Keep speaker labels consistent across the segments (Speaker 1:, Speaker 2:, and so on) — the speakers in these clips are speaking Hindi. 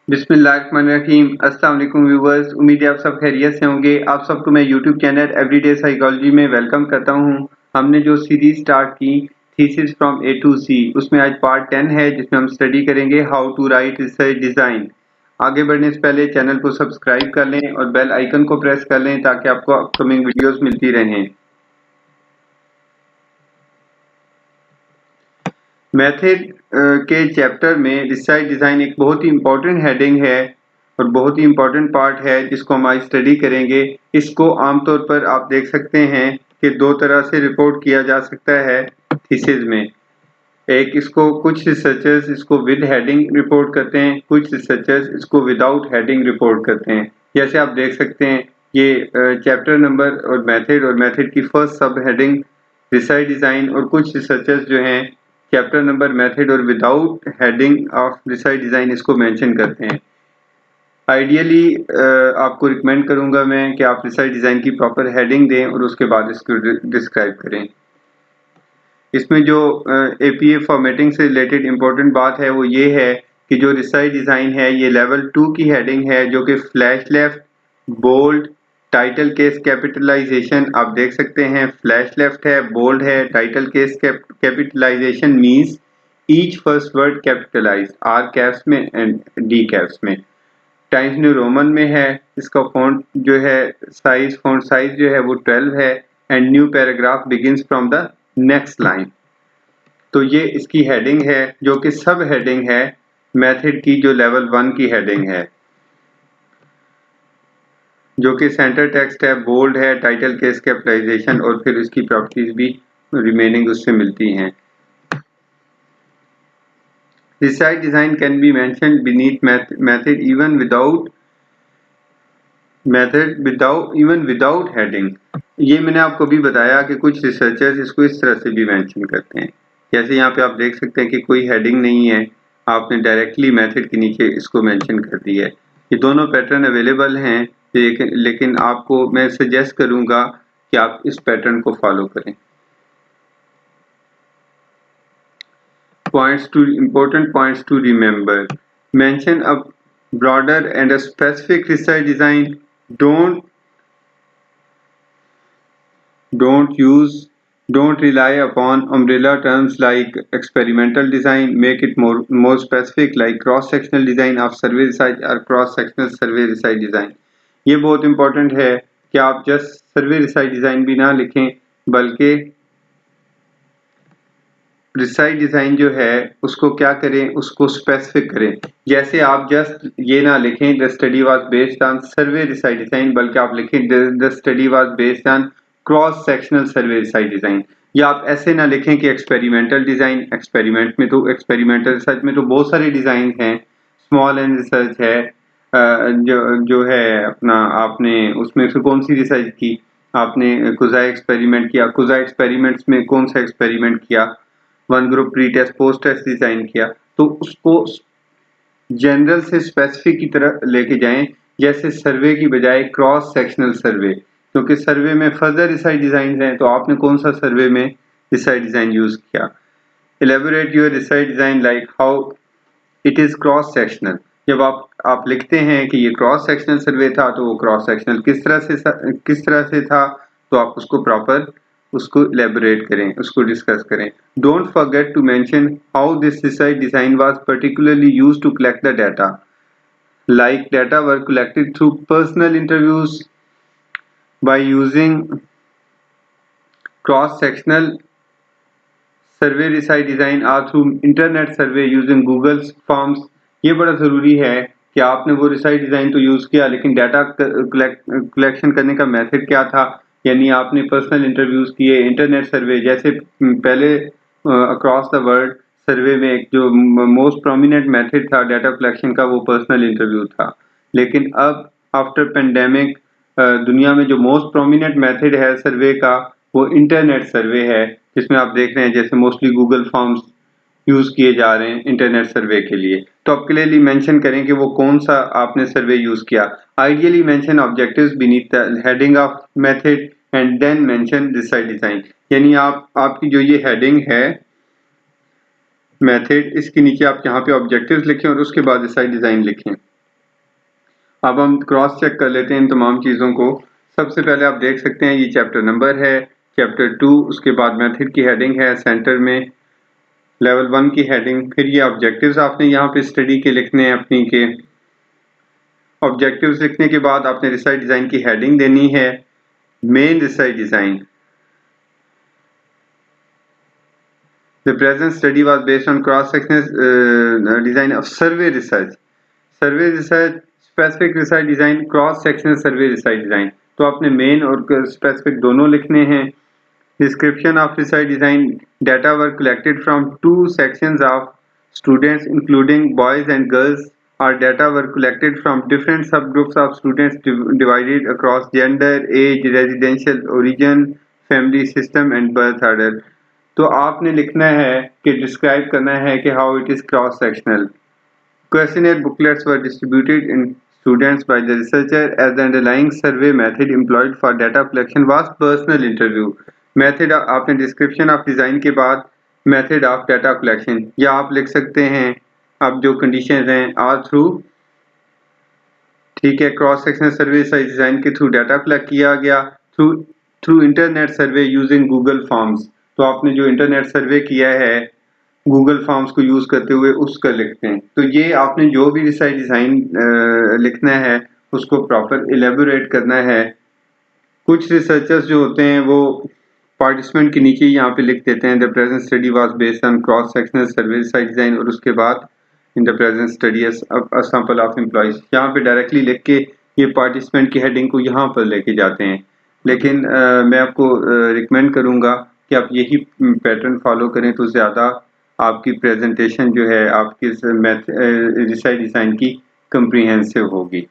Speaker 1: बिस्मिल्लाहिर्रहमानिर्रहीम। अस्सलाम वालेकुम व्यूवर्स, उम्मीद है आप सब खैरियत से होंगे। आप सबको मैं यूट्यूब चैनल एवरीडे साइकोलॉजी में वेलकम करता हूं। हमने जो सीरीज स्टार्ट की thesis from A to C, उसमें आज पार्ट 10 है जिसमें हम स्टडी करेंगे how to write research design. आगे बढ़ने से पहले चैनल को सब्सक्राइब कर लें और बेल आइकन को प्रेस कर लें ताकि आपको अपकमिंग वीडियोस मिलती रहें। मेथड के चैप्टर में रिसर्च डिज़ाइन एक बहुत ही इम्पोर्टेंट हेडिंग है और बहुत ही इम्पोर्टेंट पार्ट है जिसको हम आज स्टडी करेंगे। इसको आमतौर पर आप देख सकते हैं कि दो तरह से रिपोर्ट किया जा सकता है थीसिस में। एक इसको कुछ रिसर्चर्स इसको विद हेडिंग रिपोर्ट करते हैं, कुछ रिसर्चर्स इसको विदाउट हेडिंग रिपोर्ट करते हैं। जैसे आप देख सकते हैं ये चैप्टर नंबर और मेथड की फर्स्ट सब हेडिंग रिसर्च डिज़ाइन, और कुछ रिसर्चर्स जो हैं चैप्टर नंबर मेथड और without heading of research design इसको मेंशन करते हैं। आइडियली आपको रिकमेंड करूंगा मैं कि आप रिसर्च डिज़ाइन की प्रॉपर हेडिंग दें और उसके बाद इसको डिस्क्राइब करें। इसमें जो एपीए फॉर्मेटिंग से रिलेटेड इम्पोर्टेंट बात है वो ये है कि जो रिसर्च डिज़ाइन है ये लेवल 2 की हेडिंग है, जो कि flush left, bold, title case capitalisation आप देख सकते हैं। फ्लैश लेफ्ट है, बोल्ड है, title case capitalisation means each first word capitalise, or caps में एंड डी कैप्स में। टाइम्स न्यू रोमन में है। इसका फॉन्ट जो है फॉन्ट साइज जो है वो 12 है and new paragraph begins from the next line. तो ये इसकी हेडिंग है जो कि सब हेडिंग है मेथड की, जो लेवल 1 की हेडिंग है, जो कि सेंटर टेक्स्ट है, बोल्ड है, टाइटल केस कैपिटलाइजेशन और फिर इसकी प्रॉपर्टीज भी रिमेनिंग उससे मिलती हैं। Research design can be mentioned beneath method even without heading. ये मैंने आपको भी बताया कि कुछ रिसर्चर्स इसको इस तरह से भी मेंशन करते हैं। जैसे यहाँ पे आप देख सकते हैं कि कोई हेडिंग नहीं है, आपने डायरेक्टली मेथड के नीचे इसको मेंशन कर दिया है। ये दोनों पैटर्न अवेलेबल हैं, लेकिन आपको मैं सजेस्ट करूँगा कि आप इस पैटर्न को फॉलो करें। Important points to remember. Mention a broader and a specific research design. Don't rely upon umbrella terms like experimental design. Make it more specific, like cross-sectional design of survey research or cross-sectional survey research design. ये बहुत important है कि आप just survey research design भी ना लिखें, बल्कि रिसर्च डिज़ाइन जो है उसको क्या करें, उसको स्पेसिफिक करें। जैसे आप जस्ट ये ना लिखें the study was based on survey research design, बल्कि आप लिखें the study was based on cross sectional survey research design. या आप ऐसे ना लिखें कि एक्सपेरिमेंटल डिज़ाइन, एक्सपेरिमेंटल रिसर्च में तो बहुत सारे डिज़ाइन हैं। स्मॉल एंड रिसर्च है, जो है अपना, आपने उसमें से कौन सी रिसर्च की, आपने कुजाई एक्सपेरिमेंट किया, कुजाई एक्सपेरिमेंट्स में कौन सा एक्सपेरिमेंट किया, one group pre test post test design किया। तो उसको जनरल से स्पेसिफिक की तरह लेके जाएं, जैसे सर्वे की बजाय क्रॉस सेक्शनल सर्वे, क्योंकि सर्वे में फर्दर रिसर्च डिजाइन हैं, तो आपने कौन सा सर्वे में रिसर्च डिजाइन यूज किया। Elaborate your research design like how it is cross sectional. जब आप लिखते हैं कि ये क्रॉस सेक्शनल सर्वे था, तो वो क्रॉस सेक्शनल किस तरह से था, तो आप उसको elaborate करें, उसको डिस्कस करें। Don't forget to mention how this research design was particularly used to collect the data. Like data were collected through personal interviews, by using cross-sectional survey research design, or through internet survey using Google Forms. ये बड़ा ज़रूरी है कि आपने वो रिसर्च डिज़ाइन तो यूज़ किया, लेकिन डाटा कलेक्शन करने का मेथड क्या था। यानी आपने पर्सनल इंटरव्यूज़ किए, इंटरनेट सर्वे, जैसे पहले अक्रॉस द वर्ल्ड सर्वे में एक जो मोस्ट प्रोमिनेंट मेथड था डाटा कलेक्शन का, वो पर्सनल इंटरव्यू था। लेकिन अब आफ्टर पेंडेमिक दुनिया में जो मोस्ट प्रोमिनेंट मेथड है सर्वे का, वो इंटरनेट सर्वे है, जिसमें आप देख रहे हैं जैसे मोस्टली गूगल फॉर्म्स यूज़ किए जा रहे हैं इंटरनेट सर्वे के लिए। तो आप क्लियरली मेंशन करें कि वो कौन सा आपने सर्वे यूज़ किया। Ideally mention objectives beneath the heading of method and then mention research design. यानी आपकी जो ये हेडिंग है मेथड, इसके नीचे आप यहाँ पे ऑब्जेक्टिव्स लिखें और उसके बाद रिसर्च डिज़ाइन लिखें। अब हम क्रॉस चेक कर लेते हैं इन तमाम चीज़ों को। सबसे पहले आप देख सकते हैं ये चैप्टर नंबर है, चैप्टर 2, उसके बाद मेथड की हेडिंग है, सेंटर में लेवल 1 की हेडिंग, फिर ये ऑब्जेक्टिव्स आपने यहाँ पे स्टडी के लिखने हैं अपनी के। ऑब्जेक्टिव्स लिखने के बाद आपने रिसर्च डिज़ाइन की हेडिंग देनी है, main research design. The present study was based on cross-sectional design of survey research. Survey research, specific research design, cross sectional survey research design. तो आपने मेन और स्पेसिफिक दोनों लिखने हैं। Description of research design, data were collected from 2 sections of students including boys and girls, or data were collected from different subgroups of students divided across gender, age, residential origin, family system and birth order। तो आपने लिखना है कि डिस्क्राइब करना है कि how it is cross sectional. Questionnaire booklets were distributed in students by the researcher as the underlying survey method employed for data collection was personal interview। Method आपने description of design के बाद method of data collection, या आप लिख सकते हैं अब जो conditions हैं all through, ठीक है, क्रॉस सेक्शनल सर्वे डिज़ाइन के थ्रू डाटा कलेक्ट किया गया थ्रू थ्रू इंटरनेट सर्वे यूजिंग गूगल फॉर्म्स। तो आपने जो इंटरनेट सर्वे किया है गूगल फॉर्म्स को यूज़ करते हुए उसका लिखते हैं। तो ये आपने जो भी रिसर्च डिज़ाइन लिखना है उसको प्रॉपर एलेबोरेट करना है। कुछ रिसर्चर्स जो होते हैं वो पार्टिसिपेंट के नीचे यहाँ पे लिख देते हैं the present study was based on cross sectional survey research design, और उसके बाद in the present study sample of employees, यहाँ पे डायरेक्टली लिख के ये पार्टिसिपेंट की हेडिंग को यहाँ पर लेके जाते हैं। लेकिन मैं आपको रिकमेंड करूँगा कि आप यही पैटर्न फॉलो करें तो ज़्यादा आपकी प्रेजेंटेशन जो है आपकी रिसर्च डिज़ाइन की कम्प्रीहेंसिव होगी।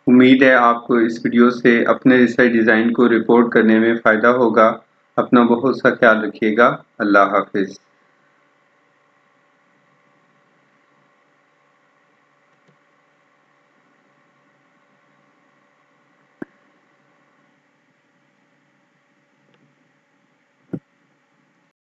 Speaker 1: उम्मीद है आपको इस वीडियो से अपने रिसर्च डिज़ाइन को रिपोर्ट करने में फ़ायदा होगा। अपना बहुत सा ख्याल रखिएगा। अल्लाह हाफ़िज़।